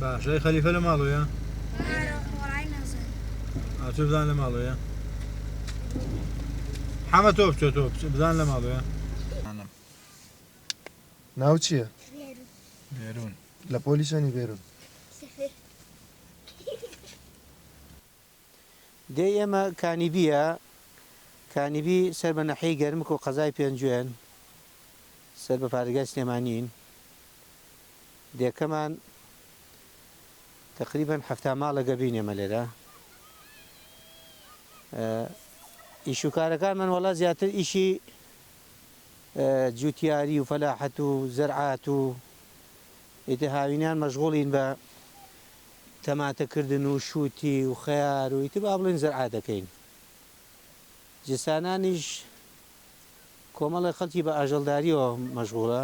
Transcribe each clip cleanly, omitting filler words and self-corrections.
باشای خەلیفە لە ماڵویە؟ ئاچ بزان لە ماڵویە؟ حەمە تۆ بچۆ تۆ بزان لە ماڵویە؟ ناو چییە؟ بێرون. لە پۆلیسانی بێرون. دێ ئێمە کانیبیە، کانیبی سەر بە نەحەی گەرمک و قەزای پێنجوێن سەر بە پارێگای سلێمانین. دێکەمان تقریبان هەفتا ماڵە گەبینێمە لێرە. ئیشوکارەکانمان وەڵا زیاتر ئیشی جوتیاری و فەلاحەت و زەرعات و ئیتر هاوینیان مەشغوڵین بە تەماتەکردن و شووتی و خەیار و ئیتر با بڵێن زەرعات دەکەین. جسانانیش کۆمەڵی خەڵکی بە ئاژەڵداریەوە مەشغوڵە،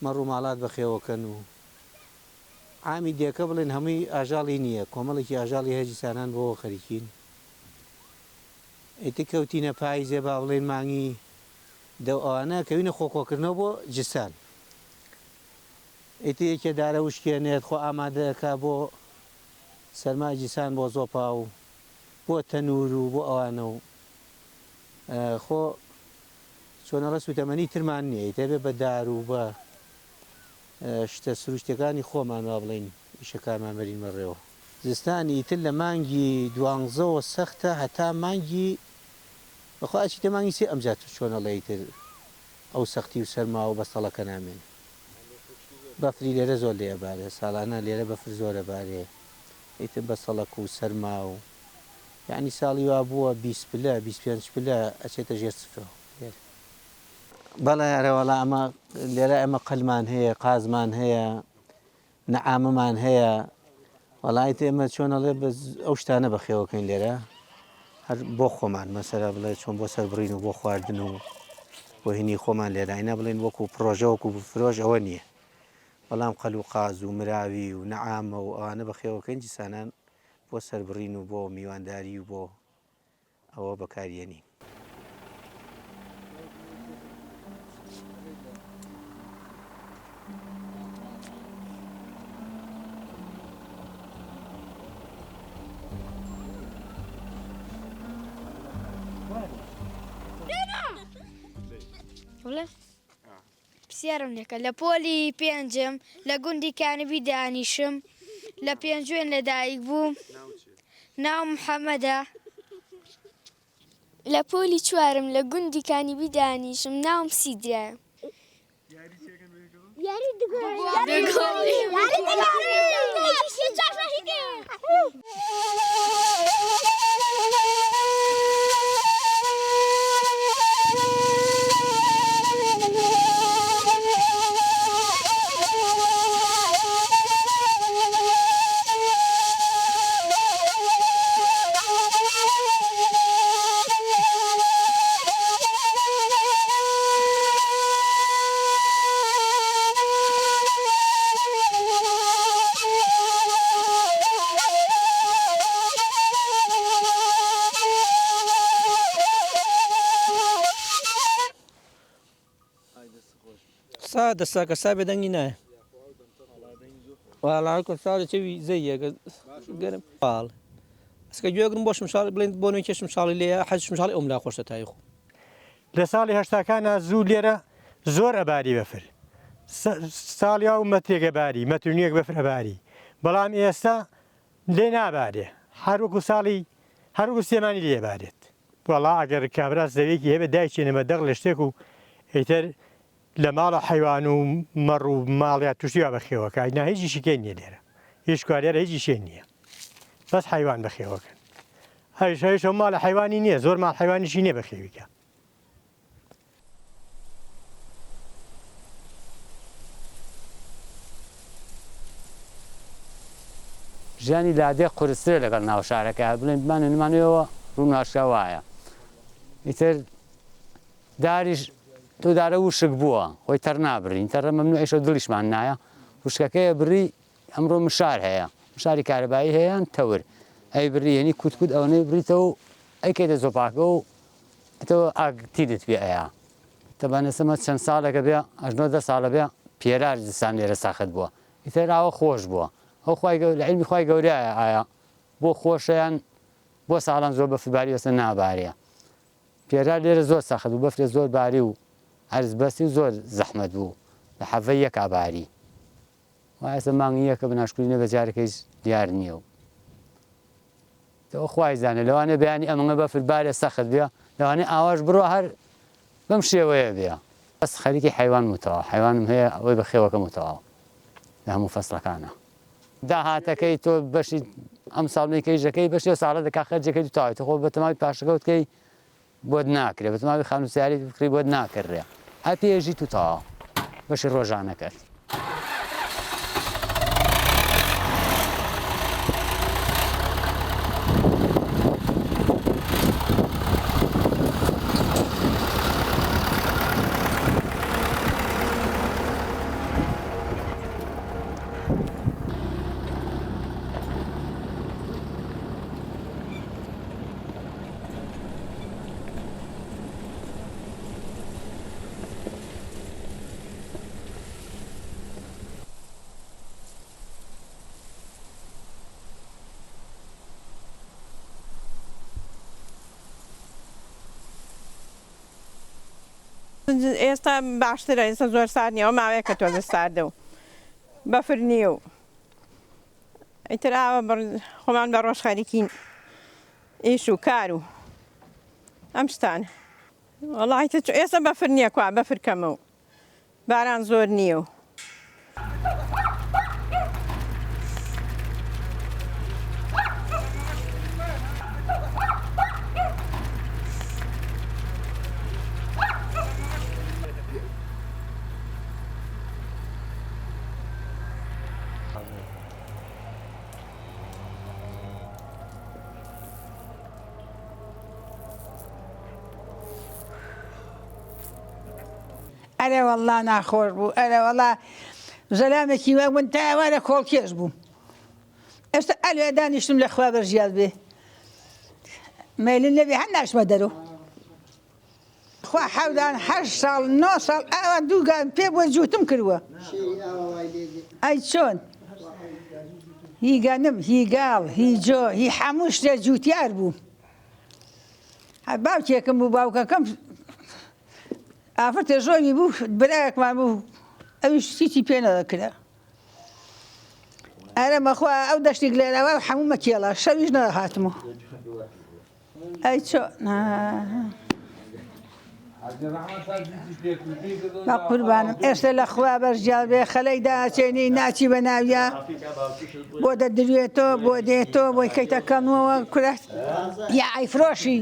مەڕ و ماڵات بەخێوەکەن و عامی دێکە بڵێن هەمووی ئاژاڵی نییە، کۆمەڵێکی ئاژاڵی هەیە جسانان بۆەوە خەریکین. ئیتر کەوتینە پاییزێ با بڵێن مانگی دەو ئەوانە کەوینە خۆکۆکردنەوە بۆ جسان. ئیتر یەکێ دارە وشکێنێت خۆ ئامادەکە بۆ سەرمای جیسان بۆ زۆپا و بۆ تەنور و بۆ ئەوانە و خۆ چۆنەڵە سوتەمەنی ترمان نییە، ئیتر بێ بە دار و بە شتە سروشتەکانی خۆمان وا بڵێن ئیشەکارمان بەرین بەڕێوە. زستانی ئیتر لە مانگی دوانزەوە سەختە هەتا مانگی بەخوا ئەچیتە مانگی سێ ئەمجار چۆنەڵە ئیتر ئەو سەختی و سەرما و بەستەڵەکە نامێن. بەفری لێرە زۆر لێ ئەبارێ، ساڵانە لێرە بەفر زۆرە بارێ، ئیتر بەسەڵک و سەرما و یعنی ساڵی وا بووە 20 پلە 25 پلە ئەچێتە ژێر سفرەوە. بەڵێ ئەرەوەڵا ئەمە لێرە ئەمە قەلمان هەیە، قازمان هەیە، نەعامەمان هەیە، وەڵای ئێمە چۆنەڵێ ئەو شتانە بەخێوەکەین لێرە هەر بۆ خۆمان مەسەلا بڵێ چۆن بۆ سەربڕین و بۆ خواردن و بۆ هینی خۆمان لێرە ئەینا بڵێن وەکو پرۆژە وەکو فرۆژ ئەوە نییە، بەڵام قەل و قاز و مراوی و نەعامە و ئەوانە بەخێوەکەین جیسانان بۆ سەربڕین و بۆ میوانداری و بۆ ئەوە بەکارێنین. پرسیارم لێکە لە پۆلی پێنجم لە گوندی کانیبی دانیشم، لە پێنجوێن لەدایک بووم، ناو محەممەدە. لە پۆلی چوارم لە گوندی کانیبی دانیشم، ناوم سیدرایە. دەستاکە سا بێدەنگی نایە واڵاکە ساڵی چەوی زەیەگە گەرم پاڵ ئەسکە گوێگرم بۆ شمشاڵ بڵێن بۆ نوێی کێشم شاڵی لێە حەج شمشاڵی ئەوملا خۆشە تایخۆ. لە ساڵی هەشتاکانە زوو لێرە زۆر ئەباری بەفر، ساڵیا و مەتێکە باری مەترونیەک بەفر ئەباری، بەڵام ئێستا لێ نابارێ، هەروەکو ساڵی هەروەکو سێمانی لێبارێت. وەڵا ئەگەر کابراس زەوێکی هەبێ دایچێنەمە دەغ لە شتێک و ئیتر لە ماڵە حیوان و مەڕ و ماڵیات تووشی وا بەخێوەکە ئاینا هیچی شکێن نییە لێرە، هیچ کارێرە هیچی شێن نییە، بەس حیوان بەخێوەکەن. هەیش ماڵە حیوانی نییە، زۆر ماڵ حیوانیشی نییە بەخێویکە. ژیانی لادێ قورسترە لەگەڵ ناو شارەکە بڵێن بمانێنمانەوە ڕووناشکا وایە. ئیتر داریش تۆ دارە وشک بووە خۆی تەر نابڕین تەڕە مەمنوعیشە دڵیشمان نایە، وشکەکەیە بڕی ئەمڕۆ مشار هەیە، مشاری کارەبایی هەیەیان تەور ئەی بڕی هێنی کووتکوت ئەوەنەی بڕیتەوە و ئەیکەیتە زۆپاکە و ئەتەوە ئاگتیدت بێ ئەیە تەبانە سەمە چەند ساڵێکە بێ 10 ساڵە بێ پێرار جستان لێرە ساخت بووە ئیتر ئاوە خۆش بووە ئەو لە علمی خی گەورەیە ئایا بۆ خۆشیان بۆ ساڵان زۆر بەفرباری وەستە نابارە پێرا لێرە زۆر سەخت و بەفرێ زۆر باری و هەرز بەستی و زۆر زەحمەت بوو لە حەڤە یەک ئاباری وایسە مانگی یەکە بناشکوینە بە جارەکەیش دیار نییە و ئەو خوای زانێ لەوانێ بەیانی ئەمەڵە بەفربارێ سەخت بێ لەوانێ ئاواش بڕۆ هەر بەم شێوەیە بێ بەس خەریکی حیوان وتەوە حیوانم هەیە ئەوەی بە خێوەکەم وتەوە لە هەموو فەسڵەکانە داهاتەکەی تۆ بەشی ئەم ساڵنەکەی ژەکەی بەشی ساڵە دەکا خەرجەکەی دوتاوێتە خۆ بەتەماوی پاشەکەوتکەی بۆت ناکرێت بەتەماوی خانووسیاری بکری بۆت ناکردێ هە پێژی توتەوە بەشی ڕۆژانەکەت ئێستا باشترە ئێستا زۆر سارد نییە ئەو ماوەیە کە تۆزە ساردە و بەفر نییە و ئیتر ئاوە خۆمان بە ڕۆژ خەریکین ئیش و کار و ئەم شتانە وەڵڵی ئێستا بەفر نییە کوا بەفر کەمە و باران زۆر نییە و ئەرێ وەڵڵا ناخۆش بوو ئەرێ وەڵا زەلامێکی وە من تا ئەوانە کۆڵکێش بووم ئێستا ئەلوێ دانیشتم لە خوا بەرژیاد بێ مەلین لەبێ هەر ناشمە دەرۆ خوا حەودان 8 ساڵ 9 ساڵ ئاوا دووگان پێ بۆ جووتم کردووە ئەی چۆن هیگانم هیگاڵ هیجۆ هی هەموو شتێ جووتیار بوو باوکێکم بوو باوکەکەم ئافرەتێ ژۆنی بوو برایەکمان بوو ئەویش هیچی پێ نەدەکرا ئەرە مەخوا ئەو دەشتێک لێرەوە هەموو مەکێڵە شەویش نەهاتمەوە ئەی چۆن بە قوربانم ئێستا لە خوا بەرژیال بێ خەلەی داچێنی ناچی بە ناویە بۆ دەدروێتەوە بۆ دێتەوە بۆی کەیتەکەمەوە کورەت یا ئایفرۆشی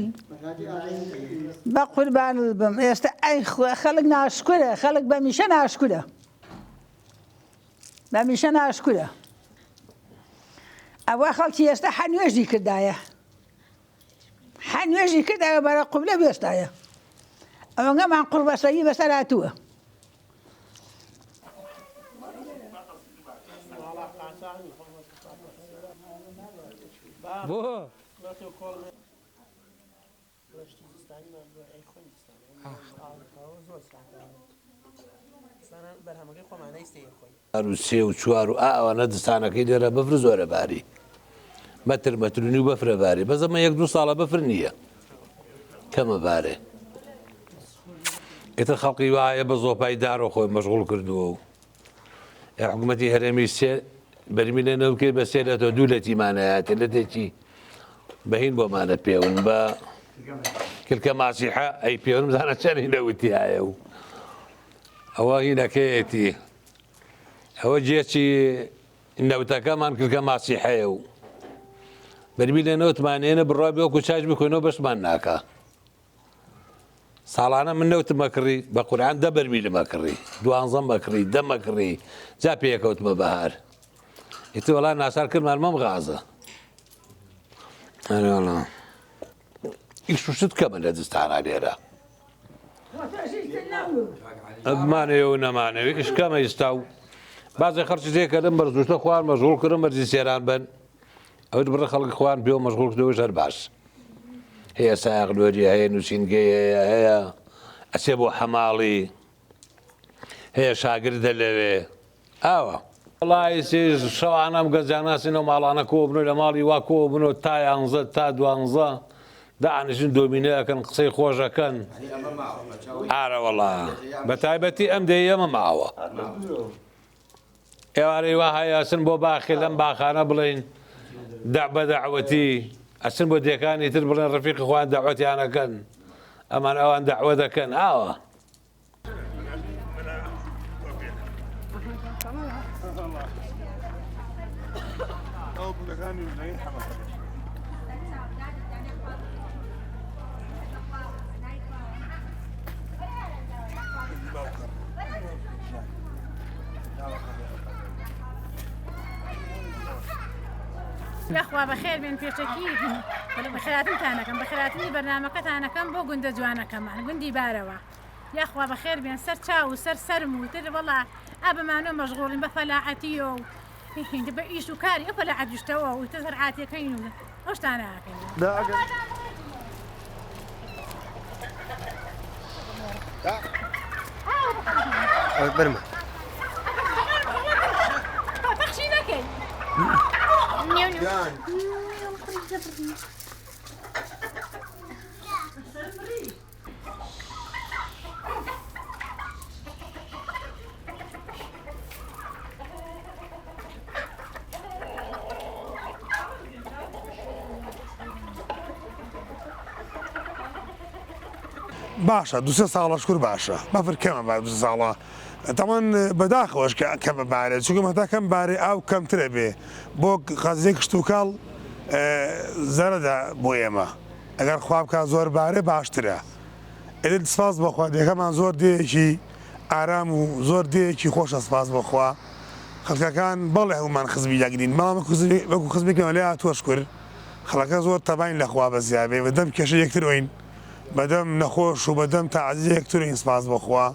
بە قوربانت بم ئێستا ئەی خەڵک ناشکورە خەڵک بەمیشە ناشکورە بەمیشە ناشکورە ئەوە خەڵکی ئێستا هەر نوێژی کردایە هەر نوێژی کردایە بەرە قوبلە بێستایە ئەوەنگەمان قوربەسەری بەسەر هاتووە و سێ و چوار و ئەوانە دستانەکەی لێرە بەفر زۆرە باری مەتر مەترونی و بەفرە باری بەزەمە 1-2 ساڵە بەفر نییە کەمە بارێ ئێتر خەڵقی وایە بە زۆپای دارۆ خۆی مەشغوڵ کردووە و حکوومەتی هەرێمی سێ بەرمی لە نەوکەی بە سێرەتەوە دوو لەتیمانەیەاتێ لە تێکی بەهین بۆمانە پێون بە کلکە ماسیحە ئەی پێوەم زانە چەندی نەوتیایە و ئەوە هینەکەیەتی ئەوە جێکی نەوتەکەمان کلکە ماسیحەیە و بەرمی لە نەوتمانێنە بڕای بۆکو چاش بکۆنەوە بەشمان ناکە ساڵانە من نەوتم مەکڕی بە قورعان 10 بەرمی لە مەکڕی 12 مەکڕی 10 مەکڕی جا پێکەوتمە بەهار ئیتر وەڵا ناسار کردمان مەم غازە ئیش شت کەمە لە دستانە لێرە ئەمانەیە و نەمانەوە ئیش کەمە ئێستا و بازێ خەرچی تێکەدەم بەرزوشتە خوان مەشغوڵ کردم بەرزی سێران بن ئەوت بڕە خەڵکی خوان پێ و مەشغوڵ کردەوەش هەر باش هەیە ساغلۆری هەیە نووسینگەی هەیە ئەچێ بۆ حەماڵی هەیە شاگردە لەوێ ئاوە والله شەوانە گەنجاناسینەوە ماڵانە کۆبنەوە لە ماڵی وا کۆبنەوە تا 11 تا 12 داهاتن دۆمینەکەن قسەی خۆشەکەن ئارەوەڵا بە تایبەتی ئەم دەیەمە ماوە ئێوارەی وا هەیەسن بۆ باخی لەم باخانە بڵین بە داعوەتی ئەچن بۆ دێکانی تر بڵێن ڕفیقی خۆیان داعوەتیانەکەن ئەمان ئەوان داعوە دەکەن ئاوە یاخوا بەخێر بێن پێشەکی بەخێراتنتانەکەم بەخێراتنی بەرنامەکەتانەکەم بۆ گوندە جوانەکەمان گوندی بارەوە یاخوا بەخێر بێن سەر چاو و سەرم و تر وەڵا ئابمانۆ مەشغوڵین بە فەلاعەتیە و بە ئیش و کاری ئەو فەلاعەت جوشتەوە و تر سەرعاتیەکەین و ئەو شتانەکەین برمە بەخشی نەکەین باشە دوسێ ساڵە شکر باشە بەفر کەمە با دو ساڵە تەمان بەداخەوەش کە بەبارێت چونکە مەتا کەم بارێ ئاو کەمترە بێ بۆ قەزیێک کشت و کاڵ زەرەدا بۆ ئێمە ئەگەر خوا بکە زۆر بارێ باشترە ئێدە سپاس بەخوا دێکەمان زۆر دێیەکی ئارام و زۆر دێیەکی خۆشە سپاس بەخوا خەڵکەکان بەڵێ هەومان خزمی یاگرین بەڵام وەکو خزمێکەوە لێ هاتووە شکر خەڵەکە زۆر تەباین لەخوا بەزیابێ بەدەم کێشە یەکتر ئۆین بەدەم نەخۆش و بەدەم تاعزیە یەکترین سپاس بەخوا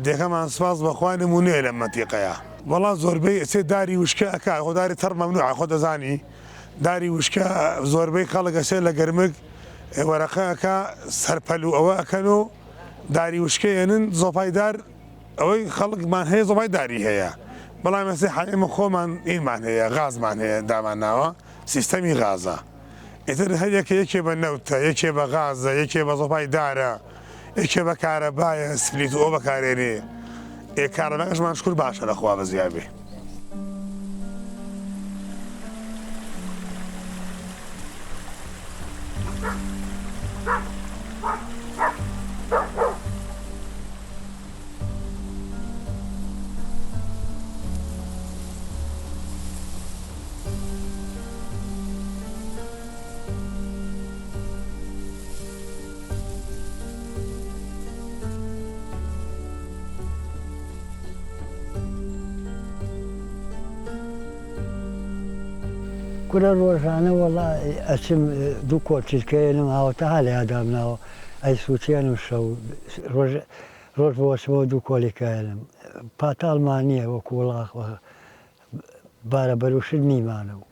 دێکەمان سپاس بەخوا نمونەیە لە مەنتیقەیە وەڵا زۆربەی ئەچێ داری وشکە ئەکا خۆ داری تەڕ مەمنوعە خۆ دەزانی داری وشکە زۆربەی خەڵک ئەچێ لە گەرمک وەرەقەکە سەرپەل و ئەوە ئەکەن و داری وشکەیەنن زۆپایدار ئەوەی خەڵکمان هەیە زۆپای داری هەیە بەڵام ئەسێ حەیمە خۆمان ئینمان هەیە غازمان هەیە دامان ناوە سیستەمی غازە ئیتر هەیەکە یەکێ بە نەوتە یەکێ بە غازە یەکێ بە زۆپای دارە یەکێ بە کارەبایە سپلیت و ئەو بەکارێنێ کارەباکەشمان شکر باشە لەخوا بەزیابێ کورە ڕۆژانە وەڵا ئەچم دوو کۆچیتکەێنم هاوتە ها لە یادامناوە ئەی سووتێنم شەو ڕۆژ بۆچمەوە دوو کۆلیکایەنم پاتاڵمان نییە وەکو وڵاخ بارە بەروشت نیمانە و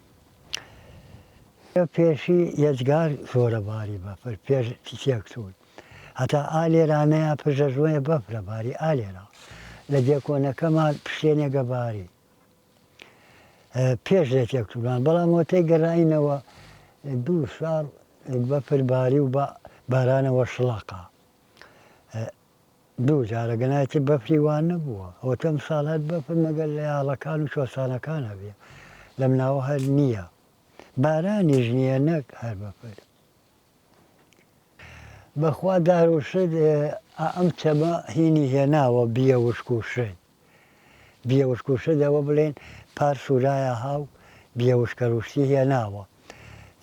پێشی یەجگار زۆرە باری بەفر پێش تێکتون هەتا ئالێرانەیە پژەژۆیە بەفرە باری ئالێرا لە دێکۆنەکەمان پشتێنێگە باری پێش لێ تێکتوان بەڵام وەتەی گەڕینەوە دوو ساڵ بەفرباری و بارانەوە شڵاقا دوو جارە گەنایەتی بەفریوان نەبووە ئەوتەم ساڵات بەفر مەگەر لە یاڵەکان و شۆسانەکان هەبێ لەم ناوە هەر نییە بارانیش نییە نەک هەر بەفر بەخوا داروشت ئەم چەمە هینی هێناوە بیە وشکوشت بیە وشکوشت ئەوە بڵێن پار سوورایە هاو بیەوشکە هێناوە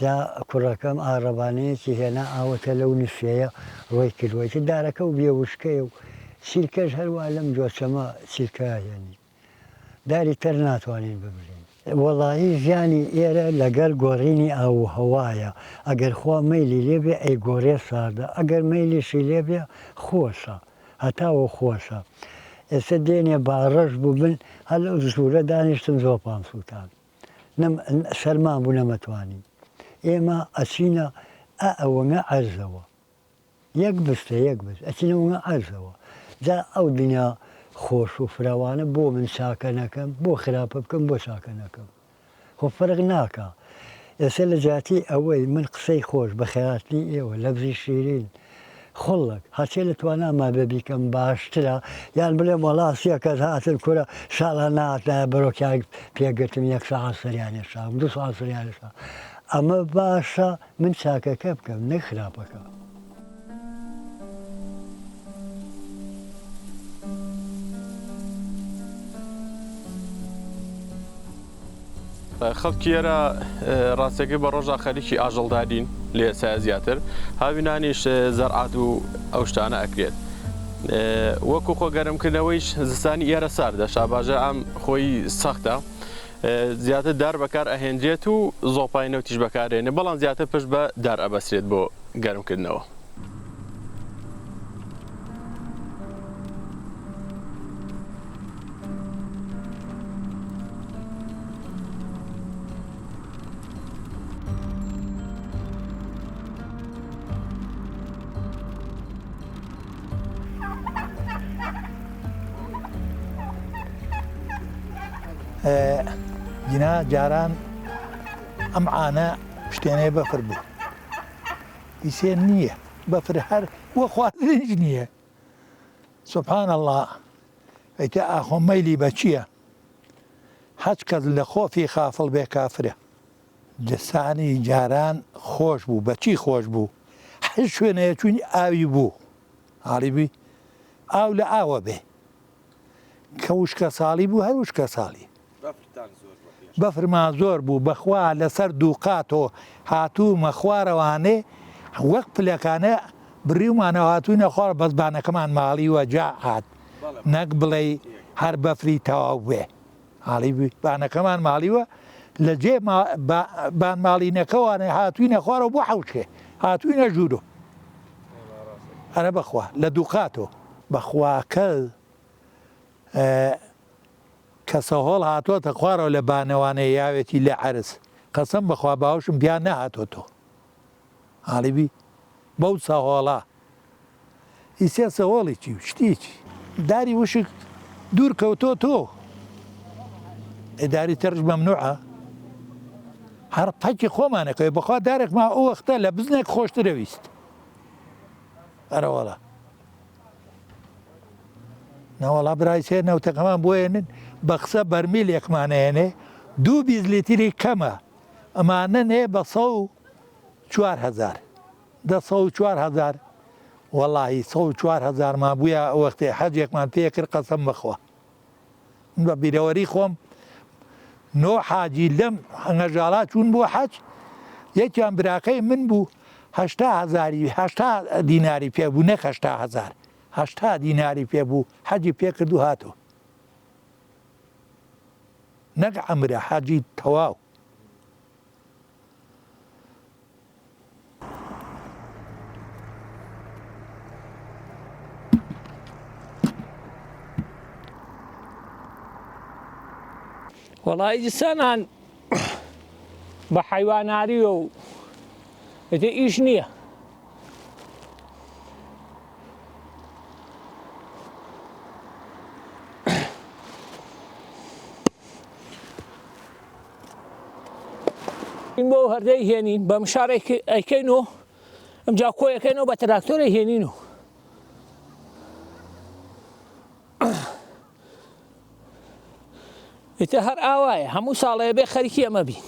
جا کوڕەکەم ئاڕەبانەیەکی هێنا ئاوەتە لەو نووسەیە ڕۆی کردوەتی دارەکە و بێوشکەیە و سیرکەش هەروە لەم جۆچەمە سیرکایێنی داری تەر ناتوانین ببرین وەڵایی ژیانی ئێرە لەگەر گۆڕینی ئاو و هەوایە ئەگەر خوا مەیلی لێبێ ئەی گۆڕێ ساردە ئەگەر مەیلیشی لێبێ خۆشە هەتاوە خۆشە ئێستا دێنێ باڕەش بوو بن هەر لەو ژوورە دانیشتم زۆپان سووتان شەرمان بوو نەمەتوانی ئێمە ئەچینە ئەوەنە ئەرزەوە یەک بستە یەک بست ئەچینەوەنە ئەرزەوە جا ئەو دنیا خۆش و فراوانە بۆ من چاکە نەکەم بۆ خراپە بکەم بۆ چاکە نەکەم خۆ فەرق ناکە ئێستا لە جاتی ئەوەی من قسەی خۆش بە خێراتنی ئێوە لەبزی شیرین خۆڵک هەچێ لە تواناما ببیکەم باشترە یان بڵێم وەڵاسیە کەس هاتن کورە شاڵە ناتایە بەرۆکیان پێگرتم 1 ساعت سەریانێ شام 2 ساعت سەریانێ شام ئەمە باشە من چاکەکە بکەم نەک خراپەکە. خەڵکی ئێرە ڕاستەکەی بە ڕۆژە خەریکی ئاژەڵدارین لێ ئێستا زیاتر هاوینانیش زەرعات و ئەو شتانە ئەکرێت وەکو خۆ گەرمکردنەوەیش زستانی ئێرە ساردە شاباژە ئەم خۆی سەختە زیاتر دار بەکار ئەهێنجێت و زۆپای نەوتیش بەکارێنێ بەڵام زیاتر پشت بە دار ئەبەسرێت بۆ گەرمکردنەوە. جنا جاران ئەم عانە شتێنەیە بەفر بوو ئیسێن نییە بەفر هەر وە خواردنیش نییە سبحان الله ئەیتە ئاخۆ مەیلی بە چییە هەچ کەس لە خۆفی خافڵ بێ کافرە جسانی جاران خۆش بوو بەچی خۆش بوو هەر شوێنەیە چوونی ئاوی بوو هاڵیبی ئاو لە ئاوە بێ کە وشکە ساڵی بوو هەر وشکە ساڵی بەفرمان زۆر بوو بەخوا لەسەر دووقاتۆ هاتوومە خوارەوانێ وەک پلەکانە بڕیومانەوە هاتوونە خوارە بەزبانەکەمان ماڵیوە جا هات نەک بڵێ هەر بەفری تەواو بێ هاڵی بانەکەمان ماڵیوە لە جێ بانماڵینەکەوانێ هاتوینە خوارە بۆ حەوشێ هاتوینە ژوورۆ ئەرە بەخوا لە دووقاتۆ بەخواکە کەسە هۆڵ هاتۆتە خوارەوە لە بانەوانەیە یاوێتی لە عەرز قەسەم بەخوا باوشم بیان نەهاتۆتۆ هاڵیبی بەو سەهۆڵە ئیسێ سەهۆڵێکی شتێکی داری وشک دوور کەوتۆ تۆ ئێداری تەرش مەمنوعە هەر پەکی خۆمانەکەی بەخوا دارێکمان ئەو وەختە لە بزنێک خۆشترەویست ئەرەوەڵە ناوەڵا برایسێ نەوتەکەمان بۆێنن بە قسە بەرمیلێکمانەیەنێ 2 بیزلیتری کەمە ئەمانە نێ بە 104,000 104,000 وەڵاهی 104,000 ما بووە وەختێ حەجێکمان پێکرد قەسەم بخوا بە بیرەوەری خۆم نۆ حاجی لەم هەنگەژاڵا چوون بۆ حەج یەکیان براکەی من بوو 80 دیناری پێ بوو نەک 80,000 80 دیناری پێ بوو حەجی پێکرد و هاتۆ نەک عەمرە حەجی تەواو وەڵی جسانان بە حیواناریە و ئەتێ ئیش نییە این بۆ هەردەی هێنین بە مشارێک ئەیکەینەوە ئەمجا کۆیەکەینەوە بە تراکتۆرە هێنینەوە ئیتە هەر ئاوایە هەموو ساڵەیە بێ خەریکی ئەمە بین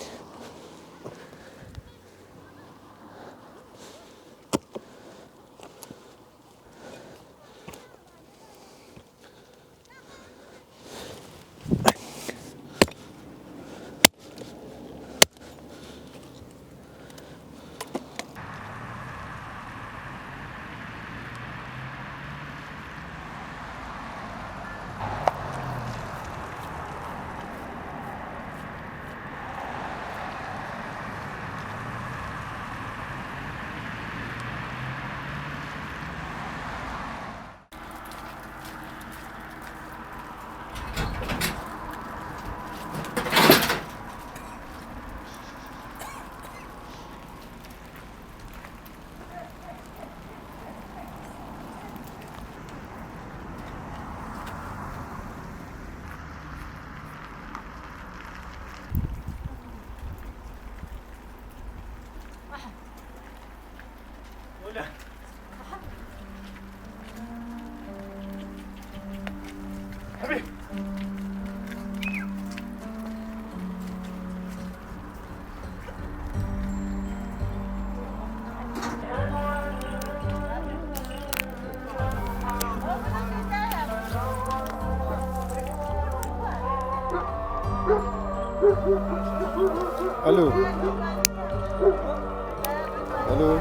الو الو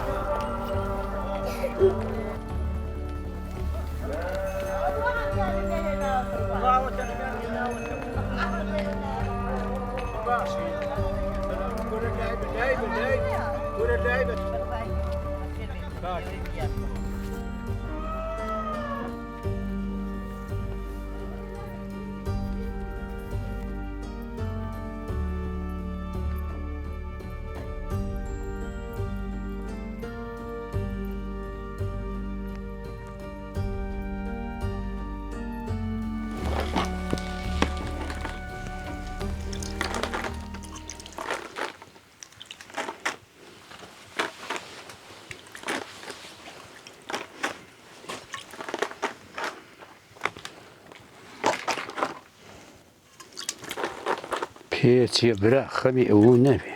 پێچێ برا خەمی ئەوە نەبێ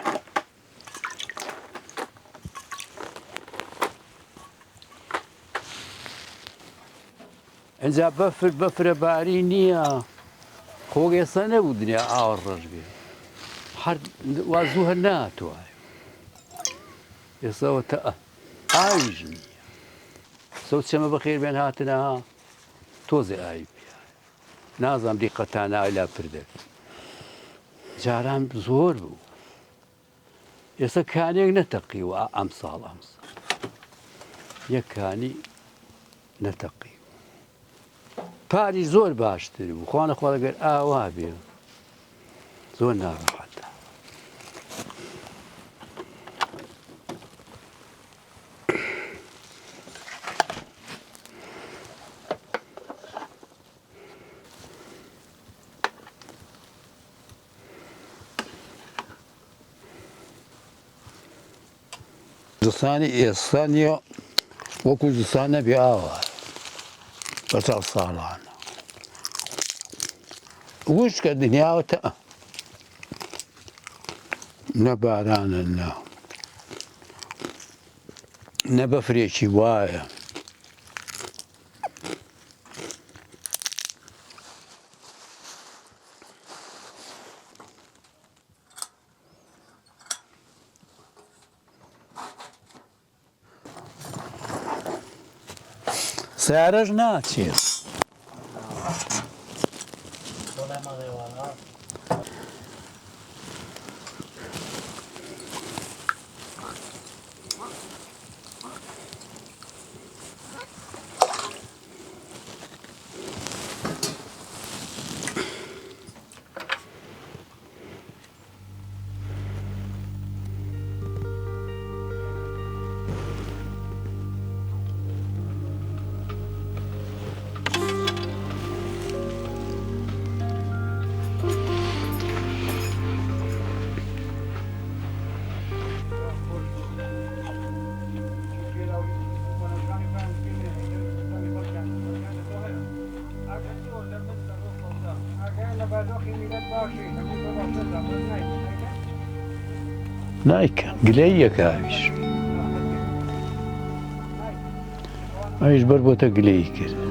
ئەجا بەفرە باری نییە خۆ ئێستا نەبوو دنیا ئاوە ڕەش بێ هەر وازوو هەر ناتوانێ ئێستاوە تا ئاویش نییە سەوت چەمە بەخێر بێن هاتنەها تۆزێ ئاوی پێ نازانم دیقەتان ئاوی لا پردە جاران زۆر بوو ئێستا کانێک نەتەقیوە ئەم ساڵ یەک کانی نەتەقی پاری زۆر باشتر بوو خوانە خوا لەگەر ئاوا بێ زۆر ناڕەحەتە کوردستانی ئێستا نیە وە کوردستان نەبێ ئاوا بە چەند ساڵانە وشکە دنیاوەتە نە بارانە نە بەفرێکی وایە سارەش ناچێت نایکە گلەیەکە ئاویش ئەویش بەر بۆتە گلەیی کرد